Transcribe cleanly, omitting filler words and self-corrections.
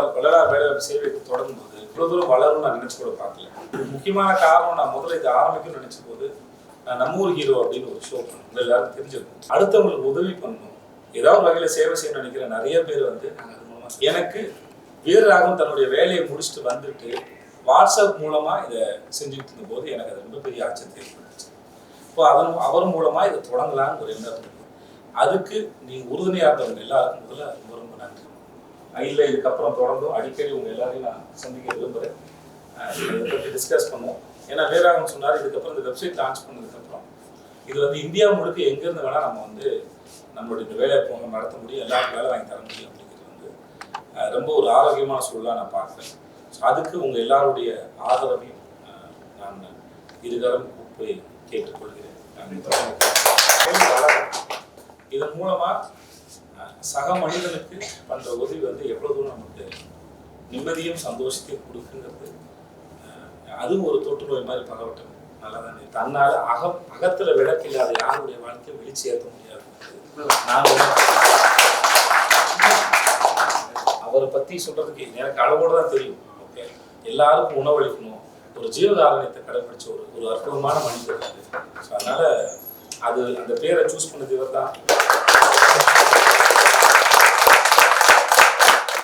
வள்ளலார் வேலை சேவை தொடரும் போது இவ்வளவு தூரம் வளரும் நான் நினைச்சு கூட பார்க்கல. முக்கியமான காரணம், நான் முதல்ல இது ஆரம்பிக்கணும்னு நினைச்ச போது நம்ம ஊர் ஹீரோ அப்படின்னு ஒரு ஷோ பண்ணணும், எல்லாரும் தெரிஞ்சிருக்கும். அடுத்தவங்களுக்கு உதவி பண்ணணும், ஏதாவது வகையில சேவை செய்யணும்னு நினைக்கிற நிறைய பேர் வந்து அது மூலமா எனக்கு வீரராகவும் தன்னுடைய வேலையை முடிச்சுட்டு வந்துட்டு வாட்ஸ்அப் மூலமா இதை செஞ்சுட்டு இருந்த போது எனக்கு அது ரொம்ப பெரிய ஆச்சரியத்தை ஏற்பட்டுச்சு. இப்போ அவர் மூலமா இதை தொடங்கலான்னு ஒரு எண்ணம் இருந்தது. அதுக்கு நீங்க உறுதுணையா இருந்தவங்க எல்லாருக்கும் முதல்ல ரொம்ப ரொம்ப நன்றி. இல்லை, இதுக்கப்புறம் தொடர்ந்தும் அடிக்கடி உங்க எல்லாரையும் நான் சந்திக்க விரும்புகிறேன். இதை பற்றி டிஸ்கஸ் பண்ணுவோம். ஏன்னா வீரராகவன் சொன்னார், இதுக்கப்புறம் இந்த வெப்சைட் லான்ச் பண்ணதுக்கப்புறம் இது வந்து இந்தியா முழுக்க எங்கேருந்து வேணால் நம்ம வந்து நம்மளுடைய இந்த வேலையை போங்க நடத்த முடியும், எல்லாருக்கும் வேலை வாங்கி தர முடியும் அப்படிங்கிறது வந்து ரொம்ப ஒரு ஆரோக்கியமான சூழலாக நான் பார்க்குறேன். ஸோ அதுக்கு உங்கள் எல்லாருடைய ஆதரவையும் நான் இருகரம் கூப்பி கேட்டுக்கொள்கிறேன். இதன் மூலமாக சக மனிதனுக்கு பண்ற உதவி வந்து எவ்வளவு தூரம் நமக்கு நிம்மதியும் சந்தோஷத்தையும் கொடுக்குங்கிறது, அதுவும் ஒரு தொற்று நோய் மாதிரி பரவட்டும். நல்லா தானே, தன்னால அகத்துல விளக்கு இல்லாத யாருடைய வாழ்க்கையை வெளிச்சு ஏற்ற முடியாது. அவரை பத்தி சொல்றதுக்கு எனக்கு அளவோடு தான் தெரியும். ஓகே, எல்லாருக்கும் உணவளிக்கணும், ஒரு ஜீவகாரணத்தை கடைபிடிச்ச ஒரு அற்புதமான மனிதர். அதனால அது அந்த பேரை சூஸ் பண்ணது இவர் தான்.